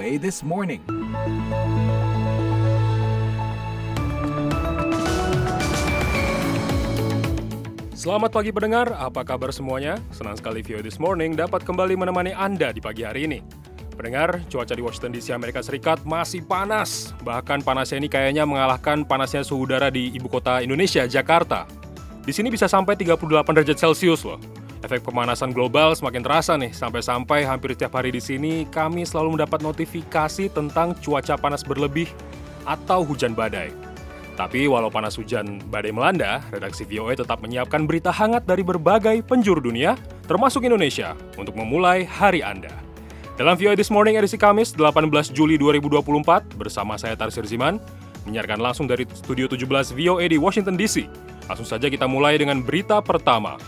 VOA This Morning. Selamat pagi pendengar, apa kabar semuanya? Senang sekali VOA This Morning dapat kembali menemani Anda di pagi hari ini. Pendengar, cuaca di Washington DC, Amerika Serikat masih panas. Bahkan panasnya ini kayaknya mengalahkan panasnya suhu udara di ibu kota Indonesia, Jakarta. Di sini bisa sampai 38 derajat Celcius loh. Efek pemanasan global semakin terasa nih, sampai-sampai hampir setiap hari di sini kami selalu mendapat notifikasi tentang cuaca panas berlebih atau hujan badai. Tapi walau panas hujan badai melanda, redaksi VOA tetap menyiapkan berita hangat dari berbagai penjuru dunia, termasuk Indonesia, untuk memulai hari Anda. Dalam VOA This Morning edisi Kamis, 18 Juli 2024, bersama saya Tarsir Ziman, menyiarkan langsung dari Studio 17 VOA di Washington DC. Langsung saja kita mulai dengan berita pertama.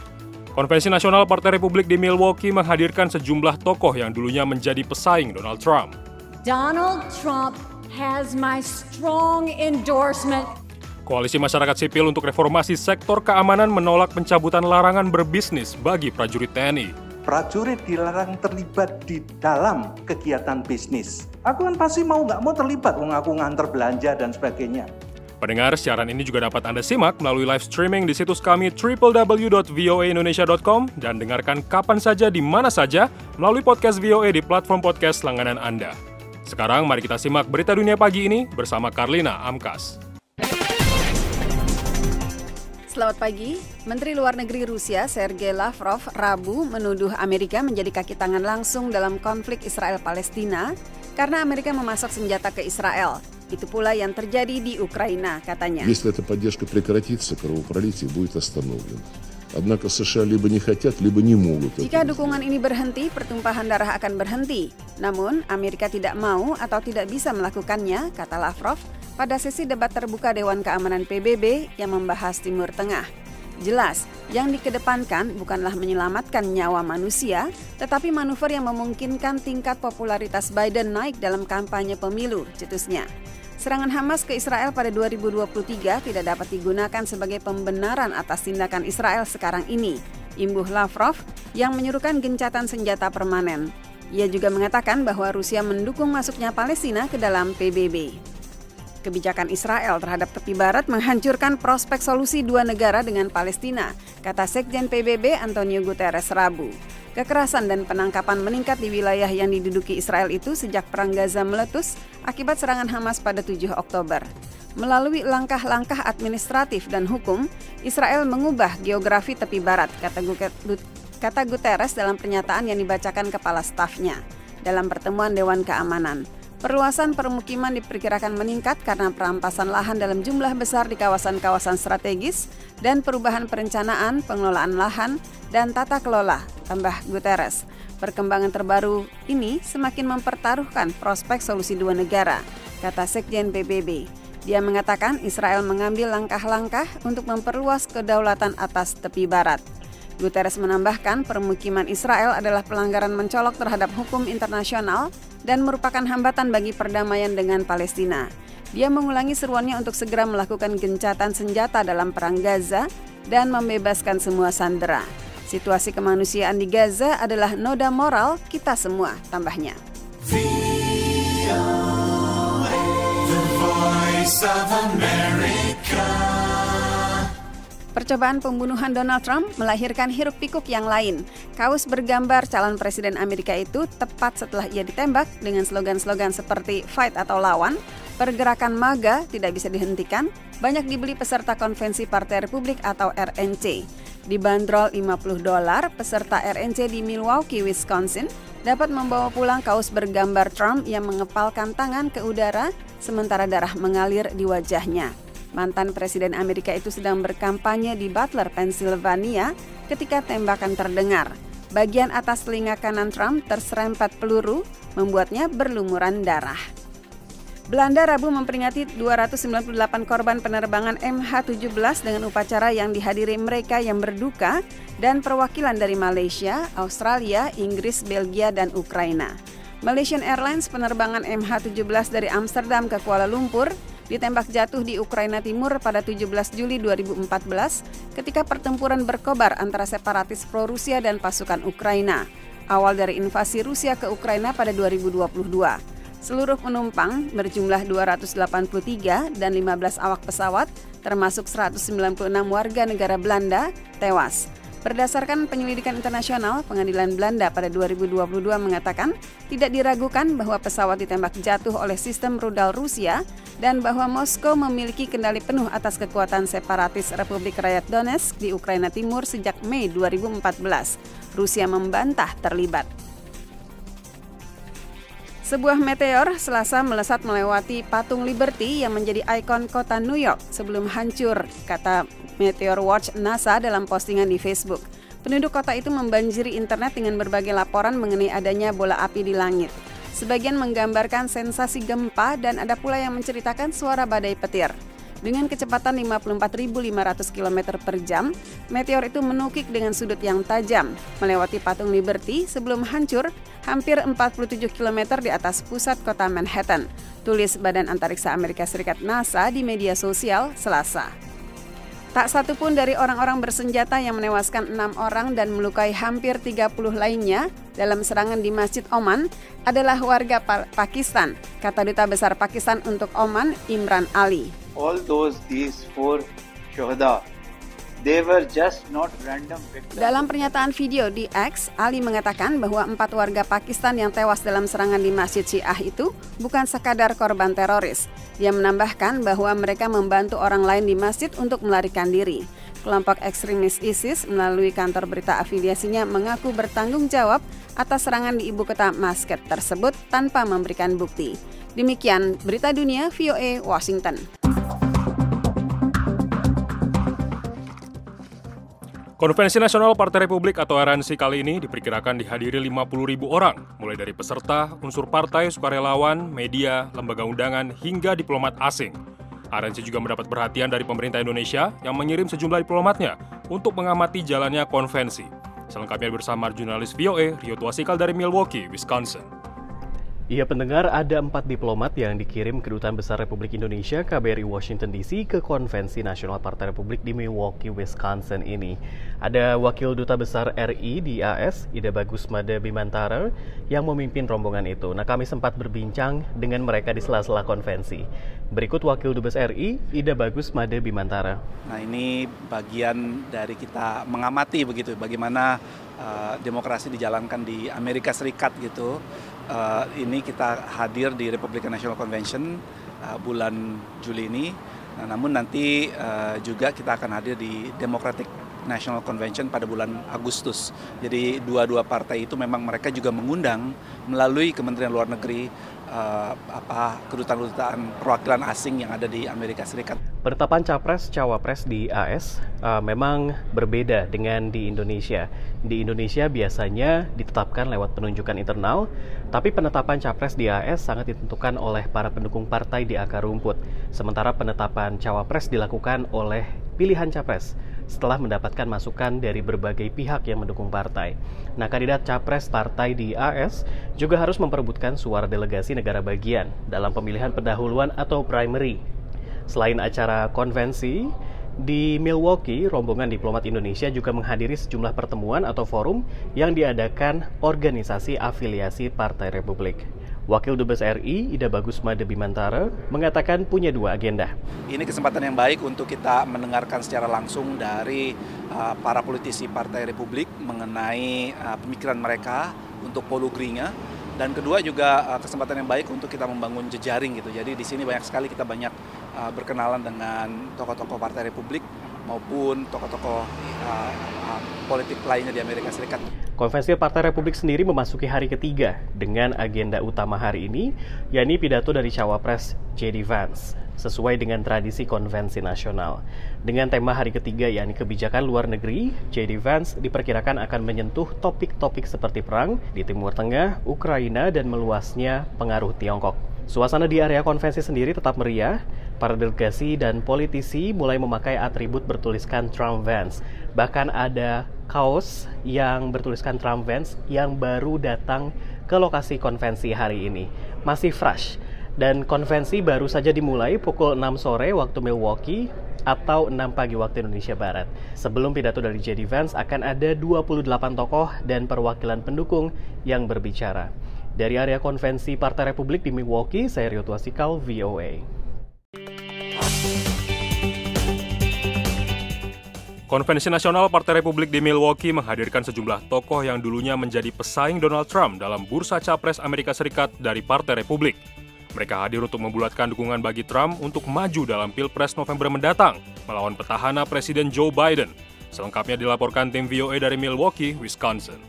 Konvensi Nasional Partai Republik di Milwaukee menghadirkan sejumlah tokoh yang dulunya menjadi pesaing Donald Trump. Donald Trump has my strong endorsement. Koalisi Masyarakat Sipil untuk Reformasi Sektor Keamanan menolak pencabutan larangan berbisnis bagi prajurit TNI. Prajurit dilarang terlibat di dalam kegiatan bisnis. Aku kan pasti nggak mau terlibat, aku nganter belanja dan sebagainya. Pendengar, siaran ini juga dapat Anda simak melalui live streaming di situs kami www.voaindonesia.com dan dengarkan kapan saja di mana saja melalui podcast VOA di platform podcast langganan Anda. Sekarang mari kita simak berita dunia pagi ini bersama Karlina Amkas. Selamat pagi. Menteri Luar Negeri Rusia Sergei Lavrov Rabu menuduh Amerika menjadi kaki tangan langsung dalam konflik Israel-Palestina karena Amerika memasok senjata ke Israel. Itu pula yang terjadi di Ukraina, katanya. Если эта поддержка прекратится, кровопролитие будет остановлено. Однако США либо не хотят, либо не могут. Jika dukungan ini berhenti, pertumpahan darah akan berhenti. Namun, Amerika tidak mau atau tidak bisa melakukannya, kata Lavrov, pada sesi debat terbuka Dewan Keamanan PBB yang membahas Timur Tengah. Jelas, yang dikedepankan bukanlah menyelamatkan nyawa manusia, tetapi manuver yang memungkinkan tingkat popularitas Biden naik dalam kampanye pemilu, cetusnya. Serangan Hamas ke Israel pada 2023 tidak dapat digunakan sebagai pembenaran atas tindakan Israel sekarang ini, imbuh Lavrov yang menyerukan gencatan senjata permanen. Ia juga mengatakan bahwa Rusia mendukung masuknya Palestina ke dalam PBB. Kebijakan Israel terhadap tepi barat menghancurkan prospek solusi dua negara dengan Palestina, kata Sekjen PBB Antonio Guterres Rabu. Kekerasan dan penangkapan meningkat di wilayah yang diduduki Israel itu sejak Perang Gaza meletus akibat serangan Hamas pada 7 Oktober. Melalui langkah-langkah administratif dan hukum, Israel mengubah geografi tepi barat, kata Guterres dalam pernyataan yang dibacakan kepala stafnya dalam pertemuan Dewan Keamanan. Perluasan permukiman diperkirakan meningkat karena perampasan lahan dalam jumlah besar di kawasan-kawasan strategis dan perubahan perencanaan, pengelolaan lahan, dan tata kelola, tambah Guterres. Perkembangan terbaru ini semakin mempertaruhkan prospek solusi dua negara, kata Sekjen PBB. Dia mengatakan Israel mengambil langkah-langkah untuk memperluas kedaulatan atas tepi barat. Guterres menambahkan permukiman Israel adalah pelanggaran mencolok terhadap hukum internasional dan merupakan hambatan bagi perdamaian dengan Palestina. Dia mengulangi seruannya untuk segera melakukan gencatan senjata dalam perang Gaza dan membebaskan semua sandera. Situasi kemanusiaan di Gaza adalah noda moral kita semua, tambahnya. Percobaan pembunuhan Donald Trump melahirkan hiruk-pikuk yang lain. Kaos bergambar calon presiden Amerika itu tepat setelah ia ditembak dengan slogan-slogan seperti fight atau lawan, pergerakan MAGA tidak bisa dihentikan, banyak dibeli peserta konvensi Partai Republik atau RNC. Dibanderol $50, peserta RNC di Milwaukee, Wisconsin dapat membawa pulang kaos bergambar Trump yang mengepalkan tangan ke udara sementara darah mengalir di wajahnya. Mantan Presiden Amerika itu sedang berkampanye di Butler, Pennsylvania ketika tembakan terdengar. Bagian atas telinga kanan Trump terserempet peluru, membuatnya berlumuran darah. Belanda Rabu memperingati 298 korban penerbangan MH17 dengan upacara yang dihadiri mereka yang berduka dan perwakilan dari Malaysia, Australia, Inggris, Belgia, dan Ukraina. Malaysian Airlines penerbangan MH17 dari Amsterdam ke Kuala Lumpur ditembak jatuh di Ukraina Timur pada 17 Juli 2014 ketika pertempuran berkobar antara separatis pro-Rusia dan pasukan Ukraina. Awal dari invasi Rusia ke Ukraina pada 2022. Seluruh penumpang berjumlah 283 dan 15 awak pesawat, termasuk 196 warga negara Belanda, tewas. Berdasarkan penyelidikan internasional, Pengadilan Belanda pada 2022 mengatakan tidak diragukan bahwa pesawat ditembak jatuh oleh sistem rudal Rusia dan bahwa Moskow memiliki kendali penuh atas kekuatan separatis Republik Rakyat Donetsk di Ukraina Timur sejak Mei 2014. Rusia membantah terlibat. Sebuah meteor Selasa melesat melewati patung Liberty yang menjadi ikon kota New York sebelum hancur, kata Meteor Watch NASA dalam postingan di Facebook. Penduduk kota itu membanjiri internet dengan berbagai laporan mengenai adanya bola api di langit. Sebagian menggambarkan sensasi gempa dan ada pula yang menceritakan suara badai petir. Dengan kecepatan 54.500 km per jam, meteor itu menukik dengan sudut yang tajam, melewati patung Liberty sebelum hancur hampir 47 km di atas pusat kota Manhattan, tulis Badan Antariksa Amerika Serikat NASA di media sosial Selasa. Tak satu pun dari orang-orang bersenjata yang menewaskan 6 orang dan melukai hampir 30 lainnya dalam serangan di Masjid Oman adalah warga Pakistan, kata Duta Besar Pakistan untuk Oman, Imran Ali. All these 4 shuhada, they were just not random victims. Dalam pernyataan video di X, Ali mengatakan bahwa 4 warga Pakistan yang tewas dalam serangan di Masjid Syiah itu bukan sekadar korban teroris. Dia menambahkan bahwa mereka membantu orang lain di masjid untuk melarikan diri. Kelompok ekstremis ISIS melalui kantor berita afiliasinya mengaku bertanggung jawab atas serangan di ibu kota Muscat tersebut tanpa memberikan bukti. Demikian Berita Dunia VOA Washington. Konvensi Nasional Partai Republik atau RNC kali ini diperkirakan dihadiri 50.000 orang, mulai dari peserta, unsur partai, sukarelawan, media, lembaga undangan, hingga diplomat asing. RNC juga mendapat perhatian dari pemerintah Indonesia yang mengirim sejumlah diplomatnya untuk mengamati jalannya konvensi. Selengkapnya bersama jurnalis VOA Rio Tuasikal dari Milwaukee, Wisconsin. Iya pendengar, ada 4 diplomat yang dikirim Kedutaan Besar Republik Indonesia KBRI Washington DC ke Konvensi Nasional Partai Republik di Milwaukee, Wisconsin ini. Ada Wakil Duta Besar RI di AS, Ida Bagus Made Bimantara, yang memimpin rombongan itu. Nah, kami sempat berbincang dengan mereka di sela-sela konvensi. Berikut Wakil Dubes RI, Ida Bagus Made Bimantara. Nah, ini bagian dari kita mengamati begitu, bagaimana demokrasi dijalankan di Amerika Serikat gitu. Ini kita hadir di Republican National Convention bulan Juli ini. Nah, namun nanti juga kita akan hadir di Democratic National Convention pada bulan Agustus. Jadi dua-dua partai itu memang mereka juga mengundang melalui Kementerian Luar Negeri kedutaan-kedutaan perwakilan asing yang ada di Amerika Serikat. Penetapan Capres-Cawapres di AS memang berbeda dengan di Indonesia. Di Indonesia biasanya ditetapkan lewat penunjukan internal, tapi penetapan Capres di AS sangat ditentukan oleh para pendukung partai di akar rumput. Sementara penetapan Cawapres dilakukan oleh pilihan Capres setelah mendapatkan masukan dari berbagai pihak yang mendukung partai. Nah, kandidat Capres partai di AS juga harus memperebutkan suara delegasi negara bagian dalam pemilihan pendahuluan atau primary. Selain acara konvensi, di Milwaukee, rombongan diplomat Indonesia juga menghadiri sejumlah pertemuan atau forum yang diadakan organisasi afiliasi Partai Republik. Wakil Dubes RI, Ida Bagus Made Bimantara, mengatakan punya 2 agenda. Ini kesempatan yang baik untuk kita mendengarkan secara langsung dari para politisi Partai Republik mengenai pemikiran mereka untuk polugrinya. Dan kedua juga kesempatan yang baik untuk kita membangun jejaring gitu. Jadi di sini kita banyak berkenalan dengan tokoh-tokoh Partai Republik maupun tokoh-tokoh politik lainnya di Amerika Serikat. Konvensi Partai Republik sendiri memasuki hari ketiga dengan agenda utama hari ini, yakni pidato dari Cawapres J.D. Vance, sesuai dengan tradisi konvensi nasional. Dengan tema hari ketiga yakni kebijakan luar negeri, J.D. Vance diperkirakan akan menyentuh topik-topik seperti perang di Timur Tengah, Ukraina, dan meluasnya pengaruh Tiongkok. Suasana di area konvensi sendiri tetap meriah. Para delegasi dan politisi mulai memakai atribut bertuliskan Trump Vance. Bahkan ada kaos yang bertuliskan Trump Vance yang baru datang ke lokasi konvensi hari ini. Masih fresh. Dan konvensi baru saja dimulai pukul 6 sore waktu Milwaukee atau 6 pagi waktu Indonesia Barat. Sebelum pidato dari J.D. Vance akan ada 28 tokoh dan perwakilan pendukung yang berbicara. Dari area konvensi Partai Republik di Milwaukee, saya Rio Tuasikal, VOA. Konvensi Nasional Partai Republik di Milwaukee menghadirkan sejumlah tokoh yang dulunya menjadi pesaing Donald Trump dalam bursa capres Amerika Serikat dari Partai Republik. Mereka hadir untuk membulatkan dukungan bagi Trump untuk maju dalam Pilpres November mendatang melawan petahana Presiden Joe Biden. Selengkapnya dilaporkan tim VOA dari Milwaukee, Wisconsin.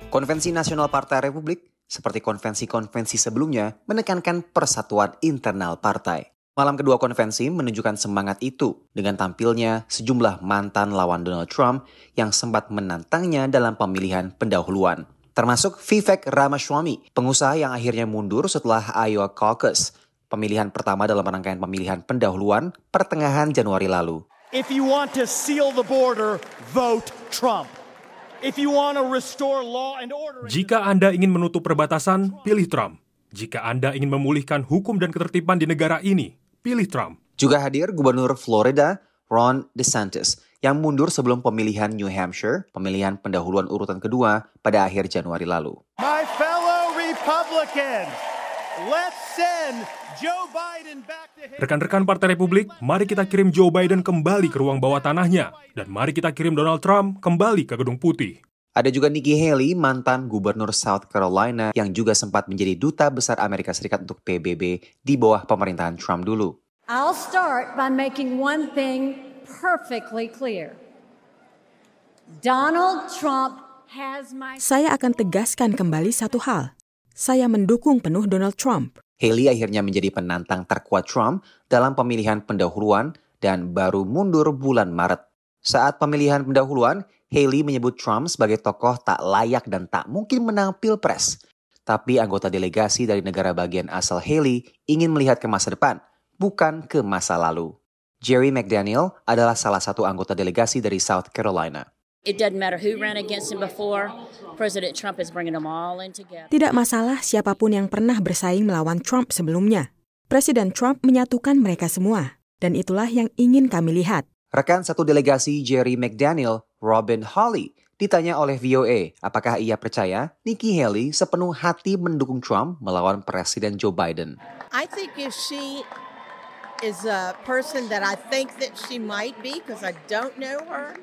Konvensi Nasional Partai Republik, seperti konvensi-konvensi sebelumnya, menekankan persatuan internal partai. Malam kedua konvensi menunjukkan semangat itu dengan tampilnya sejumlah mantan lawan Donald Trump yang sempat menantangnya dalam pemilihan pendahuluan. Termasuk Vivek Ramaswamy, pengusaha yang akhirnya mundur setelah Iowa Caucus, pemilihan pertama dalam rangkaian pemilihan pendahuluan pertengahan Januari lalu. If you want to seal the border, vote Trump. If you want to restore law and order... Jika Anda ingin menutup perbatasan, pilih Trump. Jika Anda ingin memulihkan hukum dan ketertiban di negara ini, pilih Trump. Juga hadir Gubernur Florida, Ron DeSantis, yang mundur sebelum pemilihan New Hampshire, pemilihan pendahuluan urutan kedua pada akhir Januari lalu. My fellow Republicans, let's send Joe Biden back to his... Rekan-rekan Partai Republik, mari kita kirim Joe Biden kembali ke ruang bawah tanahnya. Dan mari kita kirim Donald Trump kembali ke Gedung Putih. Ada juga Nikki Haley, mantan Gubernur South Carolina yang juga sempat menjadi duta besar Amerika Serikat untuk PBB di bawah pemerintahan Trump dulu. I'll start by making one thing perfectly clear. Donald Trump has my... Saya akan tegaskan kembali satu hal. Saya mendukung penuh Donald Trump. Haley akhirnya menjadi penantang terkuat Trump dalam pemilihan pendahuluan dan baru mundur bulan Maret. Saat pemilihan pendahuluan, Haley menyebut Trump sebagai tokoh tak layak dan tak mungkin menang Pilpres. Tapi anggota delegasi dari negara bagian asal Haley ingin melihat ke masa depan, bukan ke masa lalu. Jerry McDaniel adalah salah satu anggota delegasi dari South Carolina. It doesn't matter who ran against him before. President Trump is bringing them all in together. Tidak masalah siapapun yang pernah bersaing melawan Trump sebelumnya. Presiden Trump menyatukan mereka semua. Dan itulah yang ingin kami lihat. Rekan satu delegasi Jerry McDaniel, Robin Hawley, ditanya oleh VOA apakah ia percaya Nikki Haley sepenuh hati mendukung Trump melawan Presiden Joe Biden. I think if she is a person that I think that she might be, because I don't know her,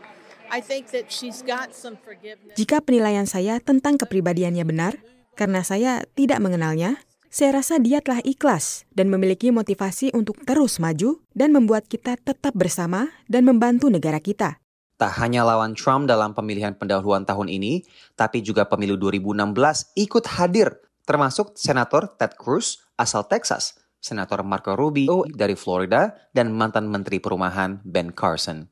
I think that she's got some forgiveness. Jika penilaian saya tentang kepribadiannya benar, karena saya tidak mengenalnya, saya rasa dia telah ikhlas dan memiliki motivasi untuk terus maju dan membuat kita tetap bersama dan membantu negara kita. Tak hanya lawan Trump dalam pemilihan pendahuluan tahun ini, tapi juga pemilu 2016 ikut hadir, termasuk Senator Ted Cruz asal Texas, Senator Marco Rubio dari Florida, dan mantan Menteri Perumahan Ben Carson.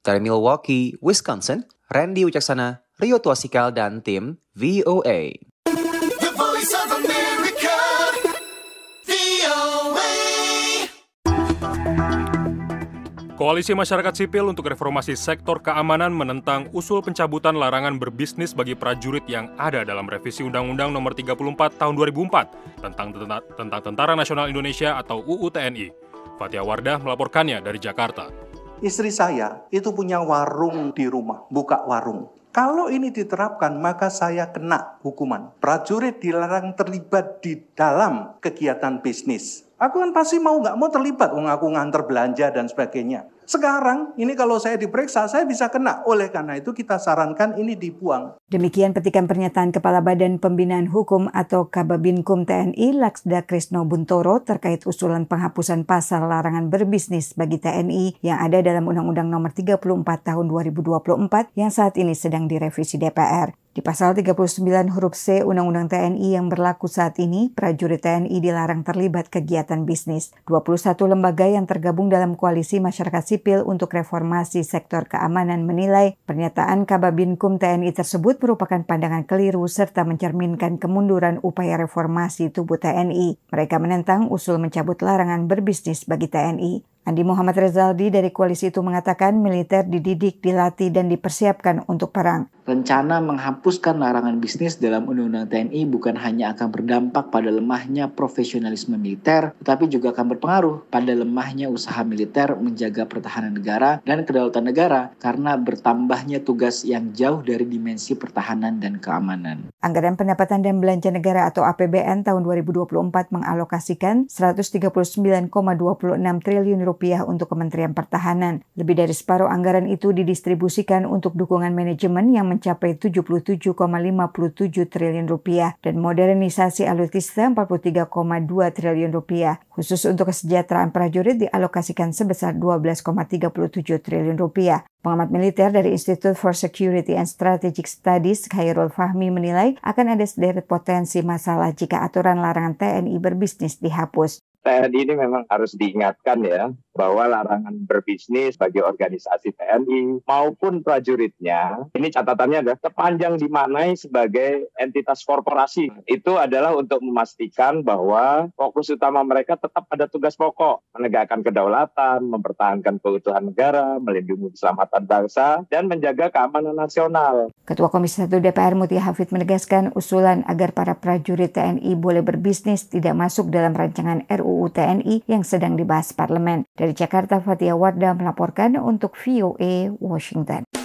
Dari Milwaukee, Wisconsin, Randy Wicaksana, Rio Tuasikal, dan tim VOA. The Voice of America, VOA. Koalisi Masyarakat Sipil untuk Reformasi Sektor Keamanan menentang usul pencabutan larangan berbisnis bagi prajurit yang ada dalam revisi Undang-Undang Nomor 34 Tahun 2004 tentang Tentara Nasional Indonesia atau UU TNI. Fatia Wardah melaporkannya dari Jakarta. Istri saya itu punya warung di rumah, buka warung. Kalau ini diterapkan, maka saya kena hukuman. Prajurit dilarang terlibat di dalam kegiatan bisnis. Aku kan pasti nggak mau terlibat, aku nganter belanja dan sebagainya. Sekarang, ini kalau saya diperiksa, saya bisa kena. Oleh karena itu, kita sarankan ini dibuang. Demikian petikan pernyataan Kepala Badan Pembinaan Hukum atau Kababinkum TNI, Laksda Krisno Buntoro, terkait usulan penghapusan pasal larangan berbisnis bagi TNI yang ada dalam Undang-Undang Nomor 34 Tahun 2024 yang saat ini sedang direvisi DPR. Di pasal 39 huruf C Undang-Undang TNI yang berlaku saat ini, prajurit TNI dilarang terlibat kegiatan bisnis. 21 lembaga yang tergabung dalam Koalisi Masyarakat Sipil untuk Reformasi Sektor Keamanan menilai pernyataan Kababinkum TNI tersebut merupakan pandangan keliru serta mencerminkan kemunduran upaya reformasi tubuh TNI. Mereka menentang usul mencabut larangan berbisnis bagi TNI. Andi Muhammad Rezaldi dari koalisi itu mengatakan militer dididik, dilatih, dan dipersiapkan untuk perang. Rencana menghapuskan larangan bisnis dalam Undang-Undang TNI bukan hanya akan berdampak pada lemahnya profesionalisme militer, tetapi juga akan berpengaruh pada lemahnya usaha militer menjaga pertahanan negara dan kedaulatan negara karena bertambahnya tugas yang jauh dari dimensi pertahanan dan keamanan. Anggaran Pendapatan dan Belanja Negara atau APBN tahun 2024 mengalokasikan 139,26 triliun rupiah untuk Kementerian Pertahanan. Lebih dari separuh anggaran itu didistribusikan untuk dukungan manajemen yang mencapai 77,57 triliun rupiah dan modernisasi alutsista 43,2 triliun rupiah. Khusus untuk kesejahteraan prajurit dialokasikan sebesar 12,37 triliun rupiah. Pengamat militer dari Institute for Security and Strategic Studies, Khairul Fahmi menilai akan ada sederet potensi masalah jika aturan larangan TNI berbisnis dihapus. TNI ini memang harus diingatkan ya, bahwa larangan berbisnis bagi organisasi TNI maupun prajuritnya, ini catatannya adalah sepanjang dimaknai sebagai entitas korporasi. Itu adalah untuk memastikan bahwa fokus utama mereka tetap pada tugas pokok, menegakkan kedaulatan, mempertahankan keutuhan negara, melindungi keselamatan bangsa, dan menjaga keamanan nasional. Ketua Komisi 1 DPR Mutia Hafid menegaskan usulan agar para prajurit TNI boleh berbisnis tidak masuk dalam rancangan RUU TNI yang sedang dibahas parlemen. Dari Jakarta, Fatia Wardah melaporkan untuk VOA Washington.